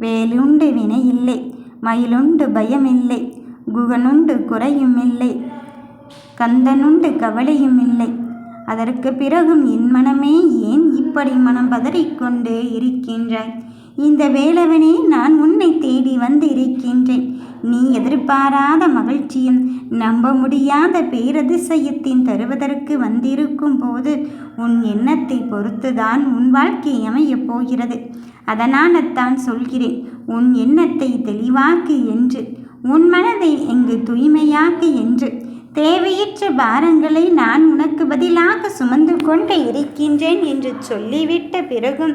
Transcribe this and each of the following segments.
வேலுண்டு வினையில்லை, மயிலுண்டு பயமில்லை, குகனுண்டு குறையும் இல்லை, கந்தனுண்டு கவலையும் இல்லை. அதற்கு பிறகும் என் மனமே ஏன் இப்படி மனம் பதறிக்கொண்டு இருக்கின்றாய்? இந்த வேலவனே நான் உன்னை தேடி வந்து இருக்கின்றேன். நீ எதிர்பாராத மகிழ்ச்சியும் நம்ப முடியாத பேரதிசயத்தின் தருவதற்கு வந்திருக்கும் போது உன் எண்ணத்தை பொறுத்துதான் உன் வாழ்க்கை அமையப் போகிறது. அதனால்தான் சொல்கிறேன், உன் எண்ணத்தை தெளிவாக்கு என்று, உன் மனதை எங்கு தூய்மையாக்கு என்று. தேவையற்ற பாரங்களை நான் உனக்கு பதிலாக சுமந்து கொண்டு இருக்கின்றேன் என்று சொல்லிவிட்ட பிறகும்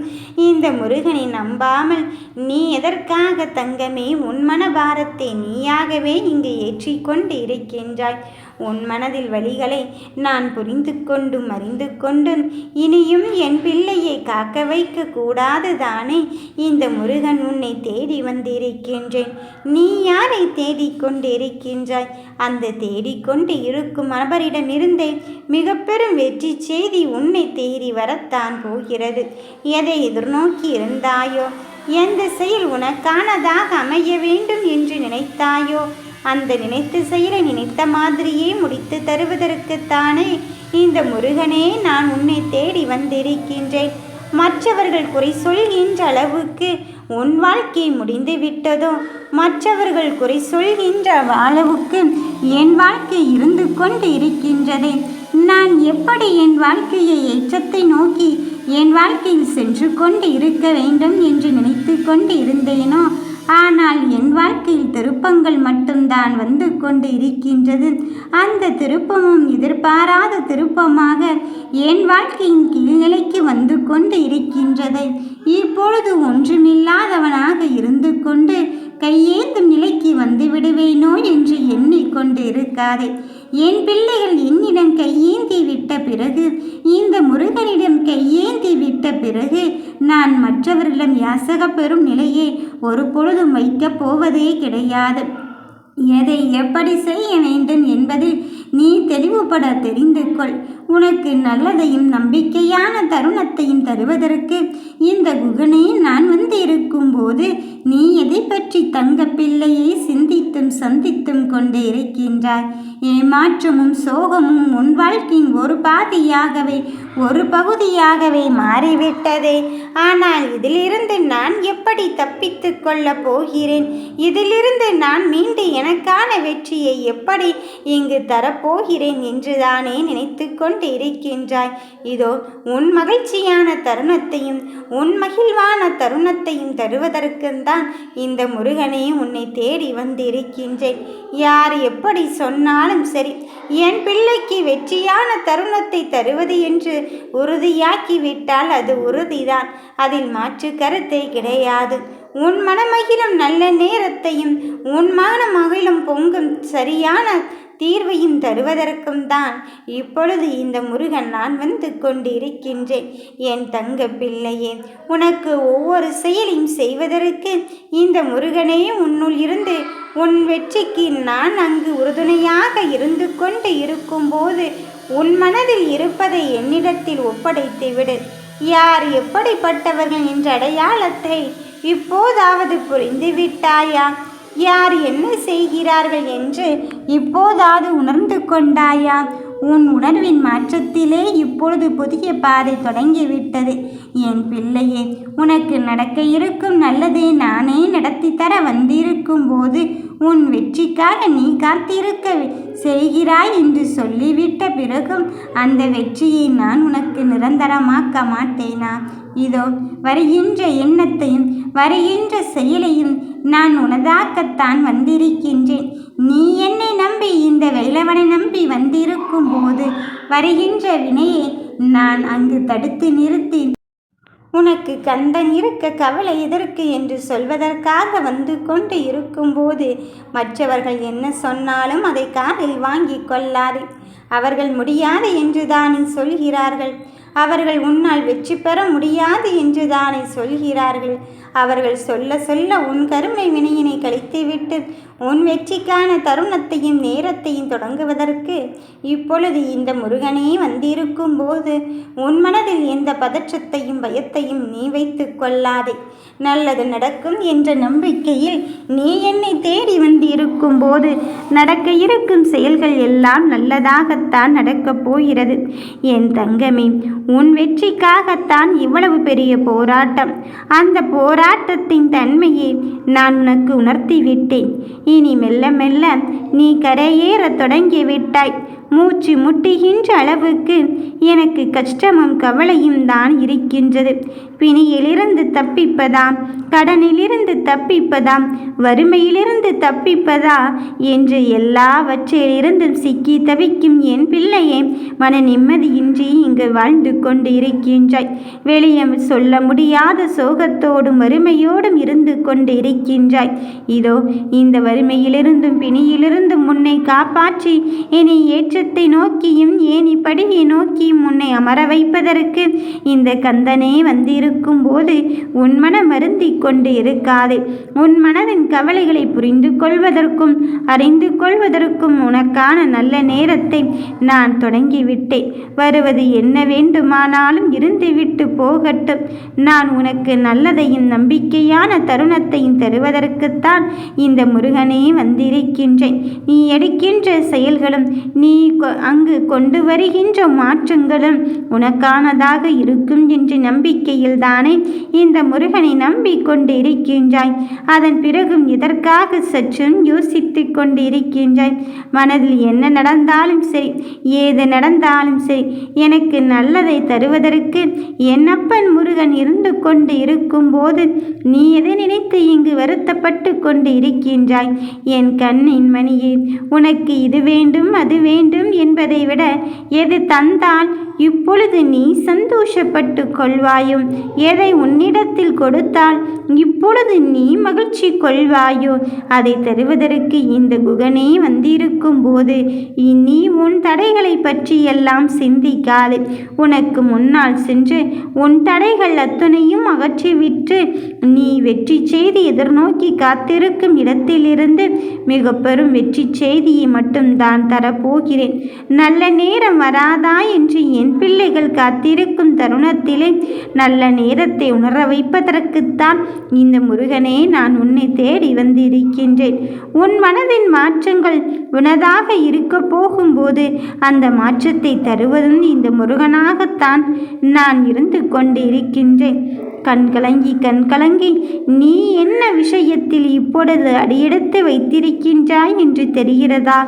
இந்த முருகனை நம்பாமல் நீ எதற்காக தங்கமே உன் மனபாரத்தை நீயாகவே இங்கு ஏற்றிக்கொண்டு இருக்கின்றாய்? உன் மனதில் வழிகளை நான் புரிந்து கொண்டும் அறிந்து கொண்டும் இனியும் என் பிள்ளையை காக்க வைக்க கூடாது தானே இந்த முருகன் உன்னை தேடி வந்திருக்கின்றேன். நீ யாரை தேடிக்கொண்டிருக்கின்றாய்? அந்த தேடிக்கொண்டு இருக்கும் நபரிடமிருந்தே மிக பெரும் வெற்றி செய்தி உன்னை தேடி வரத்தான் போகிறது. எதை எதிர்நோக்கி இருந்தாயோ, எந்த செயல் உனக்கானதாக அமைய வேண்டும் என்று நினைத்தாயோ, அந்த நினைத்த செயலை நினைத்த மாதிரியே முடித்து தருவதற்குத்தானே இந்த முருகனே நான் உன்னை தேடி வந்திருக்கின்றேன். மற்றவர்கள் குறை சொல்கின்ற அளவுக்கு உன் வாழ்க்கை முடிந்து விட்டதோ, மற்றவர்கள் குறை சொல்கின்ற அளவுக்கு என் வாழ்க்கை இருந்து கொண்டு இருக்கின்றதே. நான் எப்படி என் வாழ்க்கையை ஏற்றத்தை நோக்கி என் வாழ்க்கையில் சென்று கொண்டு இருக்க வேண்டும் என்று நினைத்து கொண்டு இருந்தேனோ, ஆனால் என் வாழ்க்கையில் திருப்பங்கள் மட்டும்தான் வந்து கொண்டு இருக்கின்றது. அந்த திருப்பமும் எதிர்பாராத திருப்பமாக என் வாழ்க்கையின் கீழ்நிலைக்கு வந்து கொண்டு இருக்கின்றது. இப்பொழுது ஒன்றுமில்லாதவனாக இருந்து கொண்டு கையேந்தும் நிலைக்கு வந்து விடுவேனோ என்று எண்ணிக்கொண்டு இருக்காதே. என் பிள்ளைகள் என்னிடம் கையேந்தி விட்ட பிறகு, இந்த முருகனிடம் கையேந்தி விட்ட பிறகு நான் மற்றவர்களிடம் யாசக பெறும் நிலையை ஒரு பொழுதும் வைக்கப் போவதே கிடையாது. எதை எப்படி செய்ய வேண்டும் என்பதில் நீ தெளிவுபட தெரிந்து கொள். உனக்கு நல்லதையும் நம்பிக்கையான தருணத்தையும் தருவதற்கு இந்த குகனே நான் வந்து இருக்கும்போது நீ எதை பற்றி தங்க பிள்ளையை சிந்தித்தும் சந்தித்தும் கொண்டு இருக்கின்றாய்? ஏமாற்றமும் சோகமும் உன் வாழ்க்கையின் ஒரு பாதியாகவே ஒரு பகுதியாகவே மாறிவிட்டதே. ஆனால் இதிலிருந்து நான் எப்படி தப்பித்து கொள்ளப் போகிறேன்? இதிலிருந்து நான் மீண்டு எனக்கான வெற்றியை எப்படி இங்கு தரப்போகிறேன் என்றுதானே நினைத்து கொண்டு இருக்கின்றாய். இதோ உன் மகிழ்ச்சியான தருணத்தையும் உன் மகிழ்வான தருணத்தையும் தருவதற்குத்தான் இந்த முருகனே உன்னை தேடி வந்திருக்கின்றேன். யார் எப்படி சொன்னாலும் சரி, என் பிள்ளைக்கு வெற்றியான தருணத்தை தருவது என்று உறுதியாக்கிவிட்டால் அது உறுதிதான். அதில் மாற்று கருத்தை கிடையாது. உன் மனமகிழும் நல்ல நேரத்தையும் உன் மனமகிழும் பொங்கும் சரியான தீர்வையும் தருவதற்கும் தான் இப்பொழுது இந்த முருகன் நான் வந்து கொண்டிருக்கின்றேன். என் தங்க பிள்ளையே, உனக்கு ஒவ்வொரு செயலையும் செய்வதற்கு இந்த முருகனே உன்னுள் இருந்து உன் வெற்றிக்கு நான் அங்கு உறுதுணையாக இருந்து கொண்டு இருக்கும்போது உன் மனதில் இருப்பதை என்னிடத்தில் ஒப்படைத்து விடு. யார் எப்படிப்பட்டவர்கள் என்ற அடையாளத்தை இப்போதாவது புரிந்து விட்டாயா? யார் என்ன செய்கிறார்கள் என்று இப்போதாவது உணர்ந்து கொண்டாயா? உன் உணர்வின் மாற்றத்திலே இப்பொழுது புதிய பாதை தொடங்கிவிட்டது. என் பிள்ளையே, உனக்கு நடக்க இருக்கும் நல்லதை நானே நடத்தி தர வந்திருக்கும் போது உன் வெற்றிக்காக நீ காத்திருக்க செய்கிறாய் என்று சொல்லிவிட்ட பிறகும் அந்த வெற்றியை நான் உனக்கு நிரந்தரமாக்க மாட்டேனா? இதோ வருகின்ற எண்ணத்தையும் வருகின்ற செயலையும் நான் உனதாக்கத்தான் வந்திருக்கின்றேன். நீ என்னை நம்பி இந்த வேலவனை நம்பி வந்திருக்கும் போது வருகின்ற வினையை நான் அங்கு தடுத்து நிறுத்தி உனக்கு கந்தன் இருக்க கவலை எதற்கு என்று சொல்வதற்காக வந்து கொண்டு இருக்கும்போது மற்றவர்கள் என்ன சொன்னாலும் அதை காதில் வாங்கி கொள்ளாதே. அவர்கள் முடியாது என்று தானே சொல்கிறார்கள். அவர்கள் உன்னால் வெற்றி பெற முடியாது என்று தானே சொல்கிறார்கள். அவர்கள் சொல்ல சொல்ல உன் கருமை வினையினை கழித்துவிட்டு உன் வெற்றிக்கான தருணத்தையும் நேரத்தையும் தொடங்குவதற்கு இப்பொழுது இந்த முருகனே வந்திருக்கும் போது உன் மனதில் எந்த பதற்றத்தையும் பயத்தையும் நீ வைத்து கொள்ளாதே. நல்லது நடக்கும் என்ற நம்பிக்கையில் நீ என்னை தேடி வந்திருக்கும் போது நடக்க இருக்கும் செயல்கள் எல்லாம் நல்லதாகத்தான் நடக்கப் போகிறது. என் தங்கமே, உன் வெற்றிக்காகத்தான் இவ்வளவு பெரிய போராட்டம். அந்த போராட்டத்தின் தன்மையை நான் உனக்கு உணர்த்தி விட்டேன். இனி மெல்ல மெல்ல நீ கரையேற தொடங்கிவிட்டாய். மூச்சு முட்டுகின்ற அளவுக்கு எனக்கு கஷ்டமும் கவலையும் தான் இருக்கின்றது. பிணியிலிருந்து தப்பிப்பதாம், கடனிலிருந்து தப்பிப்பதாம், வறுமையிலிருந்து தப்பிப்பதா என்று எல்லாவற்றிலிருந்தும் சிக்கி தவிக்கும் என் பிள்ளையே, மன நிம்மதியின்றி இங்கு வாழ்ந்து கொண்டு இருக்கின்றாய். வெளியே சொல்ல முடியாத சோகத்தோடும் வறுமையோடும் இருந்து கொண்டு இருக்கின்றாய். இதோ இந்த வறுமையிலிருந்தும் பிணியிலிருந்தும் உன்னை காப்பாற்றி இனி ஏற்றத்தை நோக்கியும் ஏனி படியை நோக்கியும் உன்னை அமர வைப்பதற்கு இந்த கந்தனே வந்திருக்கும் போது உன் மனம் வருந்தி கொண்டு இருக்காதே. உன் மனதின் கவலைகளை புரிந்து கொள்வதற்கும் அறிந்து கொள்வதற்கும் உனக்கான நல்ல நேரத்தை நான் தொடங்கிவிட்டேன். வருவது என்ன வேண்டுமானாலும் இருந்துவிட்டு போகட்டும். நான் உனக்கு நல்லதையும் நம்பிக்கையான தருணத்தையும் தருவதற்குத்தான் இந்த முருகனே வந்திருக்கின்றேன். நீ எடுக்கின்ற செயல்களும் நீ அங்கு கொண்டு வருகின்ற மாற்றங்களும் உனக்கானதாக இருக்கும் என்ற நம்பிக்கையில் தானே இந்த முருகனை நம்பிக்கொண்டு இருக்கின்றாய். அதன் பிறகும் இதற்காக சற்றும் யோசித்து கொண்டு இருக்கின்றாய். மனதில் என்ன நடந்தாலும் சரி, ஏது நடந்தாலும் சரி, எனக்கு நல்லதை தருவதற்கு என் அப்பன் முருகன் இருந்து கொண்டு இருக்கும் போது நீ எதை நினைத்து இங்கு வருத்தப்பட்டு கொண்டு இருக்கின்றாய்? என் கண்ணின் மணியே, உனக்கு இது வேண்டும் அது வேண்டும் என்பதை விட எது தந்தால் இப்பொழுது நீ சந்தோஷப்பட்டு கொள்வாயோ, எதை உன்னிடத்தில் கொடுத்தால் இப்பொழுது நீ மகிழ்ச்சி கொள்வாயோ அதை தருவதற்கு இந்த குகனே வந்திருக்கும் போது நீ உன் தடைகளை பற்றி எல்லாம் சிந்திக்காது. உனக்கு முன்னால் சென்று உன் தடைகள் அத்தனையும் அகற்றிவிட்டு நீ வெற்றி செய்தி எதிர்நோக்கி காத்திருக்கும் இடத்திலிருந்து மிக பெரும் வெற்றி செய்தியை மட்டும்தான் தரப்போகிறேன். நல்ல நேரம் வராதா என்று என் பிள்ளைகள் காத்திருக்கும் தருணத்திலே நல்ல நேரத்தை உணர வைப்பதற்குத்தான் இந்த முருகனே நான் உன்னை தேடி வந்திருக்கின்றேன். உன் மனதின் மாற்றங்கள் உனதாக இருக்க போகும்போது அந்த மாற்றத்தை தருவதும் இந்த முருகனாகத்தான் நான் இருந்து கொண்டு இருக்கின்றேன். கண்கலங்கி நீ என்ன விஷயத்தில் இப்பொழுது அடியெடுத்து வைத்திருக்கின்றாய் என்று தெரிகிறதா?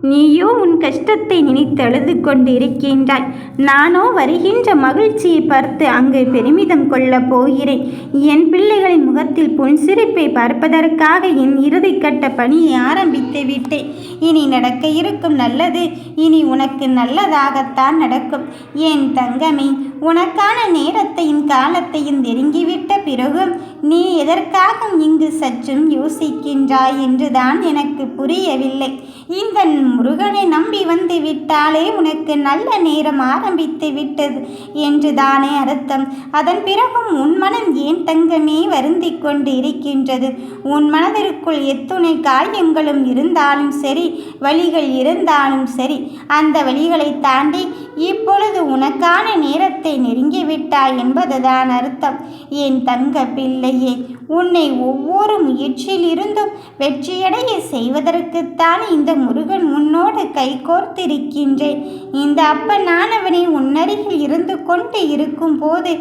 நீயோ உன் கஷ்டத்தை நினைத்து அழுது கொண்டு இருக்கின்றாய். நானோ வருகின்ற மகிழ்ச்சியை பார்த்து அங்கு பெருமிதம் கொள்ளப் போகிறேன். என் பிள்ளைகளின் முகத்தில் புன்சிரிப்பை பார்ப்பதற்காக என் இறுதிக்கட்ட பணியை ஆரம்பித்து விட்டேன். இனி நடக்க இருக்கும் நல்லது இனி உனக்கு நல்லதாகத்தான் நடக்கும். என் தங்கமே, உனக்கான நேரத்தையும் காலத்தையும் நெருங்கிவிட்ட பிறகும் நீ எதற்காக இங்கு சற்றும் யோசிக்கின்றாய் என்றுதான் எனக்கு புரியவில்லை. இந்த முருகனை நம்பி வந்து விட்டாலே உனக்கு நல்ல நேரம் ஆரம்பித்து விட்டது என்றுதானே அர்த்தம். அதன் பிறகும் உன் மனம் ஏன் தங்கமே வருந்தி கொண்டு இருக்கின்றது? உன் மனதிற்குள் எத்துணை காயங்களும் இருந்தாலும் சரி, வழிகள் இருந்தாலும் சரி, அந்த வழிகளை தாண்டி இப்பொழுது உனக்கான நேரத்தை நெருங்கிவிட்டாய் என்பதுதான் அர்த்தம். என் தங்க பிள்ளையே, உன்னை ஒவ்வொரு முயற்சியிலிருந்தும் வெற்றியடைய செய்வதற்குத்தான் இந்த முருகன் உன்னோடு கைகோர்த்திருக்கின்றேன். இந்த அப்பனானவனை உன்னருகில் இருந்து கொண்டு இருக்கும் போது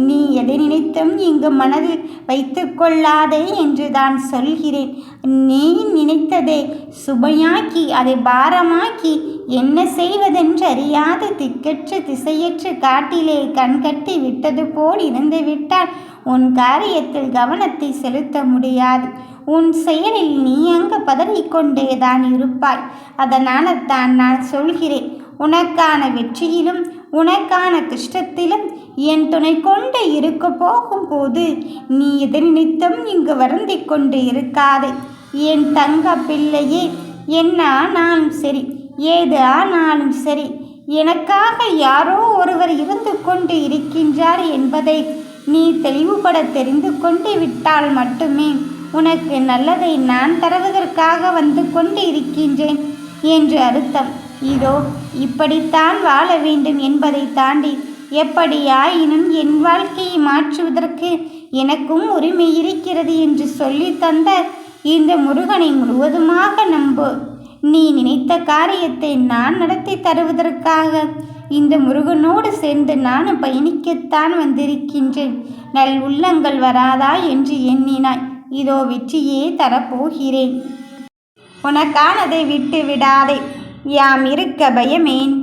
நீ எதை நினைத்தும் இங்கு மனதில் வைத்து கொள்ளாதே என்றுதான் சொல்கிறேன். நீ நினைத்ததை சுமையாக்கி அதை பாரமாக்கி என்ன செய்வதென்று அறியாத திக்கற்ற திசையற்ற காட்டிலே கண்கட்டி விட்டது போல் இருந்து விட்டால் உன் காரியத்தில் கவனத்தை செலுத்த முடியாது. உன் செயலில் நீ அங்கு பதறிக்கொண்டேதான் இருப்பாய். அதனால் தான் நான் சொல்கிறேன், உனக்கான வெற்றியிலும் உனக்கான கஷ்டத்திலும் என் துணை கொண்டு இருக்க போகும்போது நீ எதை நினைத்தும் இங்கு வருந்தி கொண்டு இருக்காதே. என் தங்க பிள்ளையே, என்ன ஆனாலும் சரி, ஏது ஆனாலும் சரி, எனக்காக யாரோ ஒருவர் இருந்து கொண்டு இருக்கின்றார் என்பதை நீ தெளிவுபட தெரிந்து கொண்டு விட்டால் மட்டுமே உனக்கு நல்லதை நான் தருவதற்காக வந்து கொண்டு இருக்கின்றேன் என்று அர்த்தம். இதோ இப்படித்தான் வாழ வேண்டும் என்பதை தாண்டி எப்படியாயினும் என் வாழ்க்கையை மாற்றுவதற்கு எனக்கும் உரிமை இருக்கிறது என்று சொல்லி தந்த இந்த முருகனை முழுவதுமாக நம்பு. நீ நினைத்த காரியத்தை நான் நடத்தி தருவதற்காக இந்த முருகனோடு சேர்ந்து நானும் பயணிக்கத்தான் வந்திருக்கின்றேன். நல் உள்ளங்கள் வராதா என்று எண்ணினாய், இதோ வெற்றியே தரப்போகிறேன். உனக்கானதை விட்டு விடாதே. யாம் இருக்க பயமேன்.